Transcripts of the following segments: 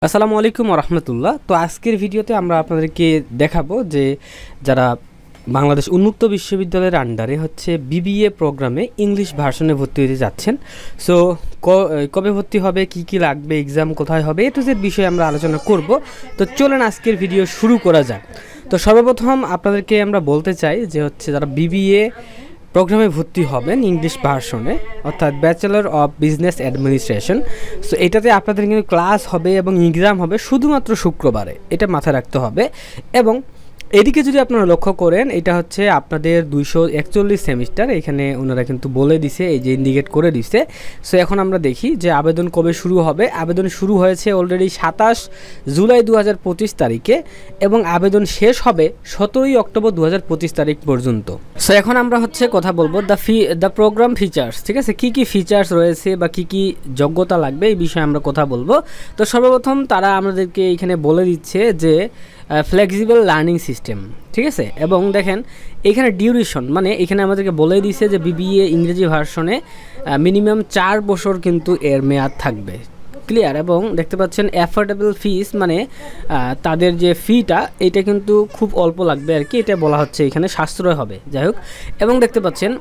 আসসালামু আলাইকুম রহমতুল্লাহ। তো আজকের ভিডিওতে আমরা আপনাদেরকে দেখাবো যে যারা বাংলাদেশ উন্মুক্ত বিশ্ববিদ্যালয়ের আন্ডারে হচ্ছে বিবিএ প্রোগ্রামে ইংলিশ ভার্সনে ভর্তি হতে যাচ্ছেন। সো কবে ভর্তি হবে, কি কি লাগবে, এক্সাম কোথায় হবে, এ টু জেড বিষয়ে আমরা আলোচনা করব। তো চলেন আজকের ভিডিও শুরু করা যাক। তো সর্বপ্রথম আপনাদেরকে আমরা বলতে চাই যে হচ্ছে যারা বিবিএ প্রোগ্রামে ভর্তি হবেন ইংলিশ ভার্সনে, অর্থাৎ bachelor of business administration. So এটাতে আপনাদের কিন্তু ক্লাস হবে এবং এক্সাম হবে শুধুমাত্র শুক্রবারে, এটা মাথায় রাখতে হবে। এবং এদিকে যদি আপনারা লক্ষ্য করেন, এটা হচ্ছে আপনাদের 241 সেমিস্টার, এখানে ওনারা কিন্তু বলে দিছে, এই যে ইন্ডিকেট করে দিছে। সো এখন আমরা দেখি যে আবেদন কবে শুরু হবে। আবেদন শুরু হয়েছে অলরেডি 27 জুলাই 2025 তারিখে এবং আবেদন শেষ হবে 17 অক্টোবর 2025 তারিখ পর্যন্ত। সো এখন আমরা হচ্ছে কথা বলবো দ্য প্রোগ্রাম ফিচার্স, ঠিক আছে, কি কি ফিচার্স রয়েছে বা কি কি যোগ্যতা লাগবে এই বিষয়ে আমরা কথা বলবো। তো সর্বপ্রথম তারা আমাদেরকে এখানে বলে দিচ্ছে যে ফ্লেক্সিবল লার্নিং সিস্টেম, ঠিক আছে। এবং দেখেন এখানে ডিউরেশন, মানে এখানে আমাদেরকে বলে দিছে যে বিবিএ ইংরেজি ভার্সনে মিনিমাম 4 বছর কিন্তু এর মেয়াদ থাকবে, ক্লিয়ার। এবং দেখতে পাচ্ছেন অ্যাফোর্ডেবল ফিস, মানে তাদের যে ফিটা এটা কিন্তু খুব অল্প লাগবে আর কি, এটা বলা হচ্ছে এখানে সাশ্রয় হবে, যাই হোক। এবং দেখতে পাচ্ছেন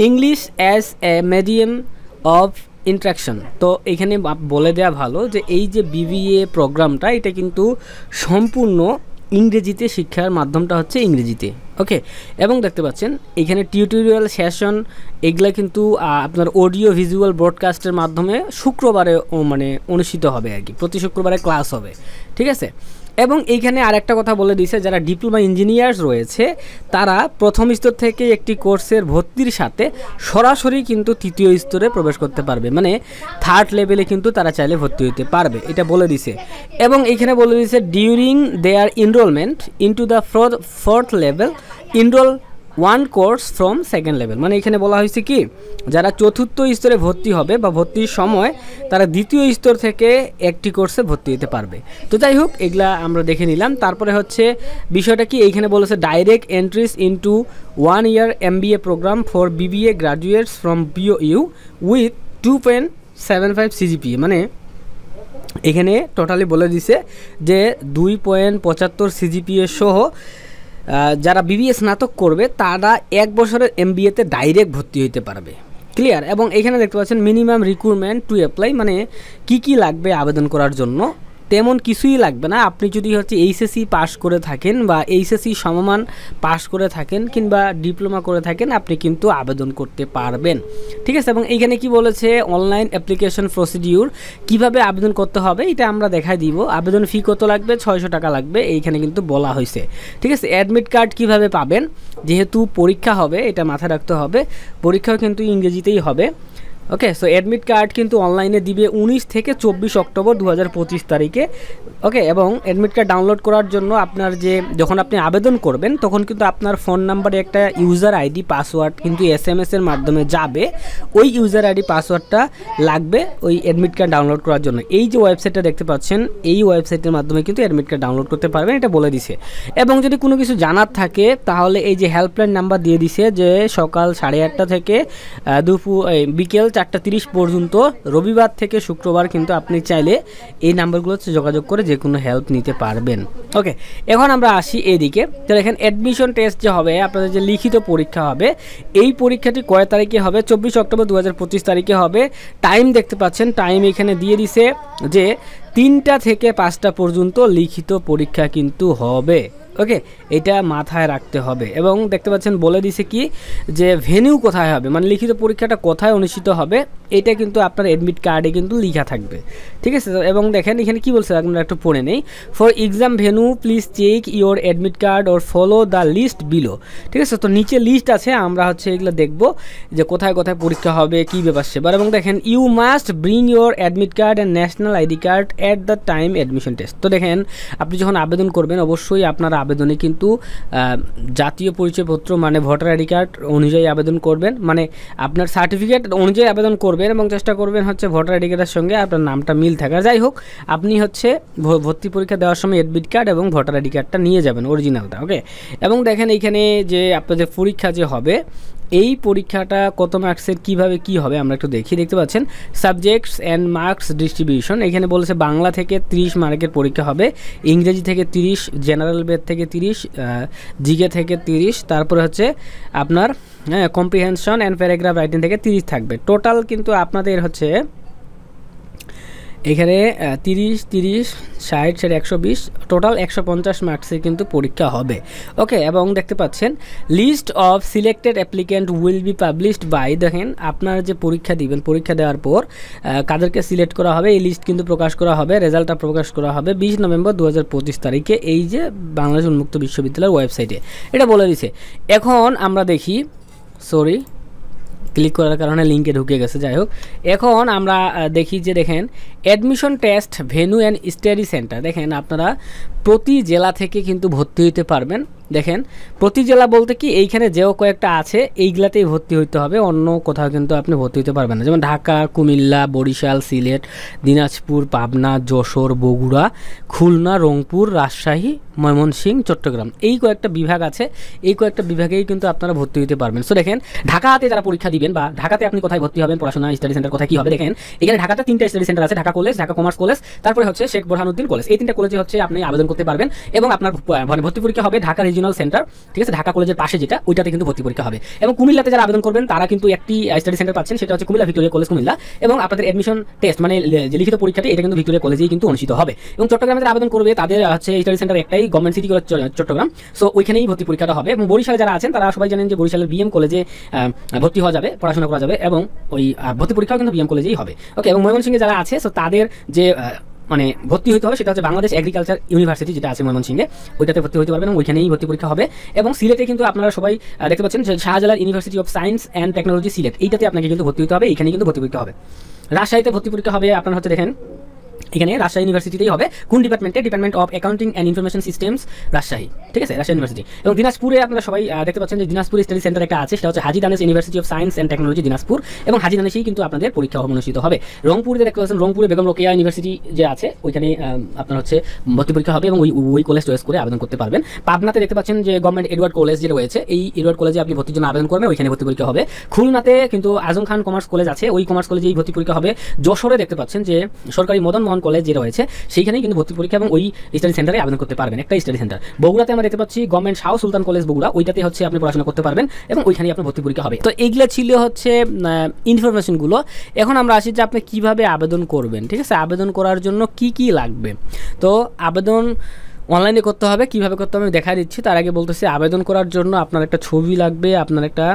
English as a medium of interaction. তো এখানে বলে দেওয়া ভালো যে এই যে বিবিএ প্রোগ্রামটা এটা কিন্তু সম্পূর্ণ ইংরেজিতে, শিক্ষার মাধ্যমটা হচ্ছে ইংরেজিতে, ওকে। এবং দেখতে পাচ্ছেন এখানে টিউটোরিয়াল সেশন এগুলা কিন্তু আপনার অডিও ভিজুয়াল ব্রডকাস্টের মাধ্যমে শুক্রবারে মানে অনুষ্ঠিত হবে আর কি, প্রতি শুক্রবারে ক্লাস হবে, ঠিক আছে। এবং এইখানে আরেকটা কথা বলে দিয়েছে, যারা ডিপ্লোমা ইঞ্জিনিয়ার্স রয়েছে তারা প্রথম স্তর থেকে একটি কোর্সের ভর্তির সাথে সরাসরি কিন্তু তৃতীয় স্তরে প্রবেশ করতে পারবে, মানে থার্ড লেভেলে কিন্তু তারা চাইলে ভর্তি হতে পারবে, এটা বলে দিছে। এবং এইখানে বলে দিছে during their enrollment into the fourth level enroll 1 course from second level, মানে এখানে বলা হয়েছে কি যারা চতুর্থ স্তরে ভর্তি হবে বা ভর্তির সময় তারা দ্বিতীয় স্তর থেকে একটি কোর্সে ভর্তি হতে পারবে। তো যাই হোক এগুলা আমরা দেখে নিলাম। তারপরে হচ্ছে বিষয়টা কি, এইখানে বলেছে direct entries into 1 year MBA program for BBA graduates from BOU with 2.75 CGPA, মানে এখানে টোটালি বলে দিছে যে 2.75 CGPA সহ যারা বিবিএ স্নাতক করবে তারা 1 বছরের MBA-তে ডাইরেক্ট ভর্তি হইতে পারবে, ক্লিয়ার। এবং এখানে দেখতে পাচ্ছেন মিনিমাম রিক্রুটমেন্ট টু অ্যাপ্লাই, মানে কি কি লাগবে আবেদন করার জন্য, তেমন কিছুই লাগবে না। আপনি যদি হচ্ছে এইচএসসি পাস করে থাকেন বা এইচএসসি সমমান পাস করে থাকেন কিংবা ডিপ্লোমা করে থাকেন, আপনি কিন্তু আবেদন করতে পারবেন, ঠিক আছে। এবং এইখানে কি বলেছে অনলাইন অ্যাপ্লিকেশন প্রসিডিউর, কিভাবে আবেদন করতে হবে এটা আমরা দেখাই দিব। আবেদন ফি কত লাগবে, 600 টাকা লাগবে, এইখানে কিন্তু বলা হয়েছে, ঠিক আছে। অ্যাডমিট কার্ড কিভাবে পাবেন, যেহেতু পরীক্ষা হবে এটা মাথায় রাখতে হবে, পরীক্ষাও কিন্তু ইংরেজিতেই হবে, ওকে। সো অ্যাডমিট কার্ড কিন্তু অনলাইনে দিবে 19 থেকে 24 অক্টোবর 2025 তারিখে, ওকে। এবং অ্যাডমিট কার্ড ডাউনলোড করার জন্য আপনার যে যখন আপনি আবেদন করবেন তখন কিন্তু আপনার ফোন নাম্বারে একটা ইউজার আইডি পাসওয়ার্ড কিন্তু SMS-এর মাধ্যমে যাবে, ওই ইউজার আইডি পাসওয়ার্ডটা লাগবে ওই অ্যাডমিট কার্ড ডাউনলোড করার জন্য। এই যে ওয়েবসাইটটা দেখতে পাচ্ছেন এই ওয়েবসাইটের মাধ্যমে কিন্তু অ্যাডমিট কার্ড ডাউনলোড করতে পারবেন, এটা বলে দিছে। এবং যদি কোনো কিছু জানার থাকে তাহলে এই যে হেল্পলাইন নাম্বার দিয়ে দিছে, যে সকাল 8:30 থেকে বিকেল 4:30 পর্যন্ত রবিবার থেকে শুক্রবার কিন্তু আপনি চাইলে এই নাম্বারগুলোতে যোগাযোগ করে যে কোনো হেল্প নিতে পারবেন, ওকে। এখন আমরা আসি এদিকে। তো দেখেন অ্যাডমিশন টেস্ট যে হবে, আপনাদের যে লিখিত পরীক্ষা হবে, এই পরীক্ষাটি কয় তারিখে হবে, 24 অক্টোবর 2025 তারিখে হবে। টাইম দেখতে পাচ্ছেন, টাইম এখানে দিয়ে দিছে যে 3টা থেকে 5টা পর্যন্ত লিখিত পরীক্ষা কিন্তু হবে, ওকে, এটা মাথায় রাখতে হবে। এবং দেখতে পাচ্ছেন বলে দিছে কি যে ভেনিউ কোথায় হবে, মানে লিখিত পরীক্ষাটা কোথায় অনুষ্ঠিত হবে এটা কিন্তু আপনার অ্যাডমিট কার্ডে কিন্তু লেখা থাকবে, ঠিক আছে। এবং দেখেন এখানে কি বলছে আমরা একটু পড়ে নেই। For exam venue please check your admit card or follow the list below, ঠিক আছে। তো নিচে লিস্ট আছে, আমরা হচ্ছে এগুলো দেখবো যে কোথায় কোথায় পরীক্ষা হবে, কী ব্যাপার সেবার। এবং দেখেন you must bring your admit card and national ID card at the time admission test. তো দেখেন আপনি যখন আবেদন করবেন অবশ্যই আপনার আবেদনে কিন্তু জাতীয় পরিচয়পত্র মানে ভোটার আইডি কার্ড অনুযায়ী আবেদন করবেন, মানে আপনার সার্টিফিকেট অনুযায়ী আবেদন করবেন এবং চেষ্টা করবেন হচ্ছে ভোটার আইডি কার্ডের সঙ্গে আপনার নামটা মিল থাকার। যাই হোক আপনি হচ্ছে ভর্তি পরীক্ষা দেওয়ার সময় অ্যাডমিট কার্ড এবং ভোটার আইডি কার্ডটা নিয়ে যাবেন, অরিজিনালটা, ওকে। এবং দেখেন এইখানে যে আপনাদের পরীক্ষা যে হবে এই পরীক্ষাটা কত মার্কসের কিভাবে কি হবে আমরা একটু দেখি। দেখতে পাচ্ছেন সাবজেক্টস অ্যান্ড মার্কস ডিস্ট্রিবিউশন, এখানে বলেছে বাংলা থেকে 30 মার্কের পরীক্ষা হবে, ইংরেজি থেকে 30, জেনারেল বেদ থেকে 30, জিকে থেকে 30, তারপরে হচ্ছে আপনার কম্প্রিহেনশন অ্যান্ড প্যারাগ্রাফ রাইটিং থেকে 30 থাকবে। টোটাল কিন্তু আপনাদের হচ্ছে এখানে 30, 30, 60, 120, টোটাল 150 মার্কসের কিন্তু পরীক্ষা হবে। ওকে, এবং দেখতে পাচ্ছেন list of selected applicant will be published by, দেখেন আপনারা যে পরীক্ষা দিবেন, পরীক্ষা দেওয়ার পর কাদেরকে সিলেক্ট করা হবে এই লিস্ট কিন্তু প্রকাশ করা হবে, রেজাল্টটা প্রকাশ করা হবে 20 নভেম্বর 2025 তারিখে, এই যে বাংলাদেশ উন্মুক্ত বিশ্ববিদ্যালয়ের ওয়েবসাইটে এটা বলে দিছে। এখন আমরা দেখি, সরি ক্লিক করার কারণে লিঙ্কে ঢুকে গেছে, যাই হোক এখন আমরা দেখি যে দেখেন admission test venue and study centre, দেখেন আপনারা প্রতি জেলা থেকে কিন্তু ভর্তি হইতে পারবেন। দেখেন প্রতি জেলা বলতে কি এইখানে যেও কয়েকটা আছে এইগুলাতেই ভর্তি হইতে হবে, অন্য কোথাও কিন্তু আপনি ভর্তি হইতে পারবেন না, যেমন ঢাকা, কুমিল্লা, বরিশাল, সিলেট, দিনাজপুর, পাবনা, যশোর, বগুড়া, খুলনা, রংপুর, রাজশাহী, ময়মনসিংহ, চট্টগ্রাম, এই কয়েকটা বিভাগ আছে, এই কয়েকটা বিভাগেই কিন্তু আপনারা ভর্তি হইতে পারবেন। সো দেখেন ঢাকাতে যারা পরীক্ষা দিবেন বা ঢাকাতে আপনি কোথায় ভর্তি হবেন, পড়াশোনা স্টাডি সেন্টার কোথায় কী হবে, দেখেন এখানে ঢাকাতে 3টা স্টাডি সেন্টার আছে, Dhaka college, Dhaka commerce college, তারপরে হচ্ছে শেখ বোরহানুদ্দিন কলেজ, এই 3টা কলেজে হচ্ছে আপনি আবেদন করতে পারবেন এবং আপনার ভর্তি পরীক্ষা হবে ঢাকা রিজিওনাল সেন্টার, ঠিক আছে, ঢাকা কলেজের পাশে যেটা ওইটাতে কিন্তু ভর্তি পরীক্ষা হবে। এবং কুমিল্লাতে যারা আবেদন করবেন তারা কিন্তু একটি স্টাডি সেন্টার পাচ্ছেন, সেটা হচ্ছে কুমিল্লা ভিক্টোরিয়া কলেজ কুমিল্লা, এবং আপনাদের অ্যাডমিশন টেস্ট মানে যে লিখিত পরীক্ষাটি এটা কিন্তু ভিক্টোরিয়া কলেজেই কিন্তু অনুষ্ঠিত হবে। এবং চট্টগ্রামে যারা আবেদন করবে তাদের হচ্ছে স্টাডি সেন্টার একটাই, government city college Chittagong, so ওইখানেই ভর্তি পরীক্ষাটা হবে। এবং বরিশালে যারা আছেন তারা সবাই জানেন যে বরিশালের বিএম কলেজে ভর্তি হওয়া যাবে, পড়াশোনা করা যাবে, এবং ওই ভর্তি পরীক্ষাও কিন্তু বিএম কলেজেই হবে। ওকে, এবং ময়মনসিংহে যারা আছে সো তাদের যে মানে ভর্তি হতে হবে সেটা হচ্ছে বাংলাদেশ এগ্রিকালচার ইউনিভার্সিটি যেটা আছে ময়মনসিংহে, ওইটাতে ভর্তি হতে পারবেন এবং ওইখানেই ভর্তি পরীক্ষা হবে। এবং সিলেটে কিন্তু আপনারা সবাই দেখতে পাচ্ছেন যে Shahjalal university of science and technology Sylhet, এইটাতে আপনাকে কিন্তু ভর্তি হতে হবে, এইখানেই কিন্তু ভর্তি পরীক্ষা হবে। রাজশাহীতে ভর্তি পরীক্ষা হবে আপনার হচ্ছে দেখেন এখানে রাজশাহী ইউনিভার্সিটিতেই হবে, কোন ডিপার্টমেন্টে, department of accounting and information systems Rajshahi, ঠিক আছে, রাজশাহী ইউনিভার্সিটি। এবং দিনাজপুরে আপনারা সবাই দেখতে পাচ্ছেন যে দিনাজপুর স্টাডি সেন্টার একটা আছে, সেটা হচ্ছে Haji Danesh university of science and technology Dinajpur, এবং হাজী দানেশেই কিন্তু আপনাদের পরীক্ষা অনুষ্ঠিত হবে। রংপুরে দেখতে পাচ্ছেন রংপুরে বেগম রোকেয়া ইউনিভার্সিটি যে আছে ওইখানে আপনার হচ্ছে ভর্তি পরীক্ষা হবে এবং ওই কলেজ চয়েস করে আবেদন করতে পারবেন। পাবনাতে দেখতে পাচ্ছেন যে গভর্নমেন্ট এডওয়ার্ড কলেজ যে রয়েছে, এই এডওয়ার্ড কলেজে আপনি ভর্তির জন্য আবেদন করবেন, ওইখানে ভর্তি পরীক্ষা হবে। খুলনাতে কিন্তু আজম খান কমার্স কলেজ আছে, ওই কমার্স কলেজেই ভর্তি পরীক্ষা হবে। যশোরে দেখতে পাচ্ছেন যে সরকারি মদন মোহন কলেজ যে রয়েছে সেইখানেই কিন্তু ভর্তি পরীক্ষা এবং ওই স্টাডি সেন্টারে আবেদন করতে পারবেন, একটা স্টাডি সেন্টার। বগুড়াতে আমরা দেখতে পাচ্ছি গভর্নমেন্ট শাহ সুলতান কলেজ বগুড়া, ওইটাতে হচ্ছে আপনি পড়াশোনা করতে পারবেন এবং ওইখানেই আপনার ভর্তি পরীক্ষা হবে। তো এইগুলো ছিল হচ্ছে ইনফরমেশনগুলো। এখন আমরা আসি যে আপনি কিভাবে আবেদন করবেন, ঠিক আছে, আবেদন করার জন্য কি কি লাগবে। তো আবেদন অনলাইনে করতে হবে, কিভাবে করতে হবে আমি দেখা দিচ্ছি। তার আগে বলতেছি আবেদন করার জন্য আপনার একটা ছবি লাগবে, আপনার একটা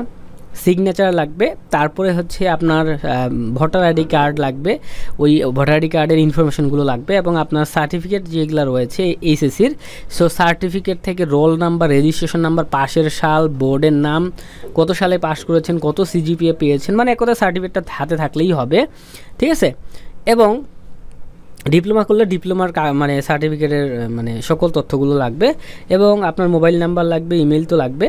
সিগনেচার লাগবে, তারপরে হচ্ছে আপনার ভোটার আইডি কার্ড লাগবে, ওই ভোটার আইডি কার্ডের ইনফরমেশনগুলো লাগবে, এবং আপনার সার্টিফিকেট যেগুলো রয়েছে এইচএসসির, সো সার্টিফিকেট থেকে রোল নাম্বার, রেজিস্ট্রেশন নাম্বার, পাশের সাল, বোর্ডের নাম, কত সালে পাস করেছেন, কত সিজিপিএ পেয়েছেন, মানে এক কথা সার্টিফিকেটটা হাতে থাকলেই হবে, ঠিক আছে। এবং ডিপ্লোমা করলে ডিপ্লোমার মানে সার্টিফিকেটের মানে সকল তথ্যগুলো লাগবে, এবং আপনার মোবাইল নাম্বার লাগবে, ইমেল তো লাগবে,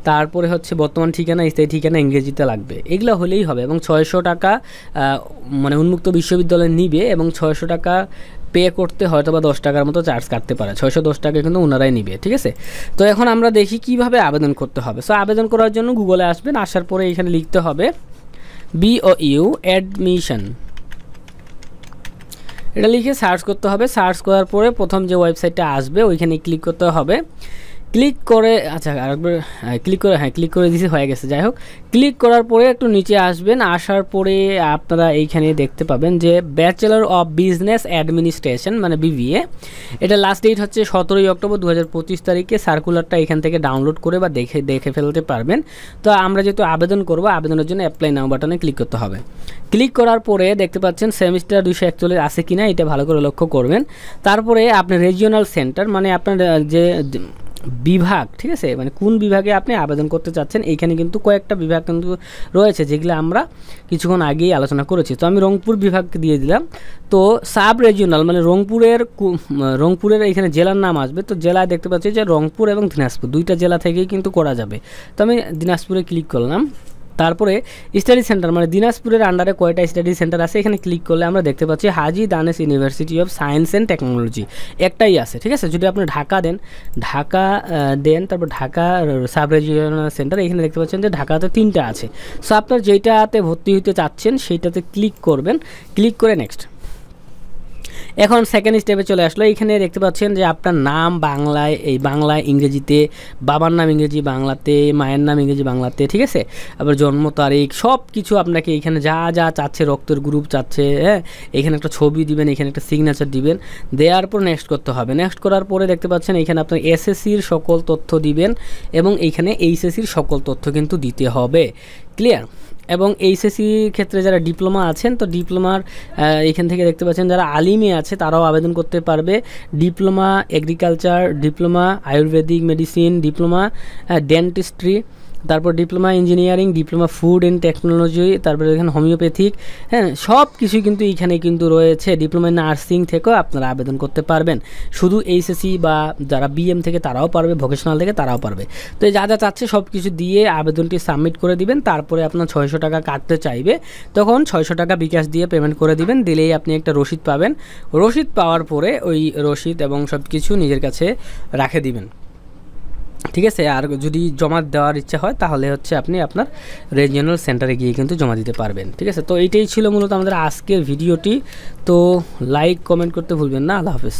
তারপরে হচ্ছে বর্তমান ঠিকানা, স্থায়ী ঠিকানা ইংরেজিতে লাগবে, এগুলো হলেই হবে। এবং 600 টাকা মানে উন্মুক্ত বিশ্ববিদ্যালয় নিবে, এবং 600 টাকা পে করতে হয়তো বা 10 টাকার মতো চার্জ কাটতে পারে, 610 টাকা কিন্তু ওনারাই নিবে, ঠিক আছে। তো এখন আমরা দেখি কিভাবে আবেদন করতে হবে। সো আবেদন করার জন্য গুগলে আসবেন, আসার পরে এখানে লিখতে হবে BOU অ্যাডমিশন, এটা লিখে সার্চ করতে হবে। সার্চ করার পরে প্রথম যে ওয়েবসাইটটা আসবে ওইখানে ক্লিক করতে হবে। ক্লিক করে আচ্ছা আরেকবার ক্লিক করে দিয়েছি, হয়ে গেছে। যাই হোক, ক্লিক করার পরে একটু নিচে আসবেন, আসার পরে আপনারা এইখানে দেখতে পাবেন যে ব্যাচেলর অফ বিজনেস অ্যাডমিনিস্ট্রেশন মানে BBA, এটা লাস্ট ডেট হচ্ছে 17 অক্টোবর 2025 তারিখে। সার্কুলারটা এখান থেকে ডাউনলোড করে বা দেখে ফেলতে পারবেন। তো আমরা যেহেতু আবেদন করব, আবেদনের জন্য অ্যাপ্লাই নাও বাটনে ক্লিক করতে হবে। ক্লিক করার পরে দেখতে পাচ্ছেন সেমিস্টার 241 আছে কিনা এটা ভালো করে লক্ষ্য করবেন। তারপরে আপনি রিজিওনাল সেন্টার মানে আপনার যে বিভাগ, ঠিক আছে, মানে কোন বিভাগে আপনি আবেদন করতে চাচ্ছেন, এইখানে কিন্তু কয়েকটা বিভাগ কিন্তু রয়েছে যেগুলো আমরা কিছুক্ষণ আগেই আলোচনা করেছি। তো আমি রংপুর বিভাগ দিয়ে দিলাম। তো সাব রিজিওনাল মানে রংপুরের এখানে জেলার নাম আসবে। তো জেলায় দেখতে পাচ্ছি যে রংপুর এবং দিনাজপুর, দুইটা জেলা থেকেই কিন্তু করা যাবে। তো আমি দিনাজপুরে ক্লিক করলাম। তারপরে স্টাডি সেন্টার মানে দিনাজপুরের আন্ডারে কয়টা স্টাডি সেন্টার আছে এখানে ক্লিক করলে আমরা দেখতে পাচ্ছি Haji Danesh university of science and technology একটাই আছে, ঠিক আছে। যদি আপনি ঢাকা দেন তারপর ঢাকা সাব রিজিওনাল সেন্টার, এখানে দেখতে পাচ্ছেন যে ঢাকাতে 3টা আছে। সো আপনার যেইটাতে ভর্তি হতে চাচ্ছেন সেইটাতে ক্লিক করবেন, ক্লিক করে নেক্সট। এখন সেকেন্ড স্টেপে চলে আসলো। এখানে দেখতে পাচ্ছেন যে আপনার নাম বাংলায় ইংরেজিতে, বাবার নাম ইংরেজি বাংলাতে, মায়ের নাম ইংরেজি বাংলাতে, ঠিক আছে। আবার জন্ম তারিখ সব কিছু আপনাকে এখানে যা যা চাচ্ছে, রক্তের গ্রুপ চাচ্ছে, হ্যাঁ, এখানে একটা ছবি দিবেন, এখানে একটা সিগনেচার দিবেন, দেওয়ার পর নেক্সট করতে হবে। নেক্সট করার পরে দেখতে পাচ্ছেন এখানে আপনার এসএসসির সকল তথ্য দিবেন এবং এইখানে এইচএসসির সকল তথ্য কিন্তু দিতে হবে, ক্লিয়ার। এবং এইচএসসির ক্ষেত্রে যারা ডিপ্লোমা আছেন, তো ডিপ্লোমার এখান থেকে দেখতে পাচ্ছেন যারা আলিমে আছে তারাও আবেদন করতে পারবে। Diploma agriculture, diploma ayurvedic medicine, diploma dentistry, তারপর diploma engineering, diploma food and technology, তারপরে এখানে হোমিওপ্যাথিক, হ্যাঁ, সব কিছুই কিন্তু এইখানে কিন্তু রয়েছে। ডিপ্লোমা নার্সিং থেকেও আপনারা আবেদন করতে পারবেন। শুধু এইচএসসি বা যারা বিএম থেকে তারাও পারবে, ভোকেশনাল থেকে তারাও পারবে। তো যা যা চাচ্ছে সব কিছু দিয়ে আবেদনটি সাবমিট করে দিবেন। তারপরে আপনার 600 টাকা কাটতে চাইবে, তখন 600 টাকা বিকাশ দিয়ে পেমেন্ট করে দিবেন। দিলেই আপনি একটা রসিদ পাবেন। রসিদ পাওয়ার পরে ওই রসিদ এবং সব কিছু নিজের কাছে রাখে দিবেন, ঠিক আছে। আর যদি জমা দেওয়ার ইচ্ছা হয় তাহলে হচ্ছে আপনি আপনার রিজিওনাল সেন্টারে গিয়ে কিন্তু জমা দিতে পারবেন, ঠিক আছে। তো এইটাই ছিল মূলত আমাদের আজকের ভিডিওটি। তো লাইক কমেন্ট করতে ভুলবেন না। আল্লাহ হাফেজ।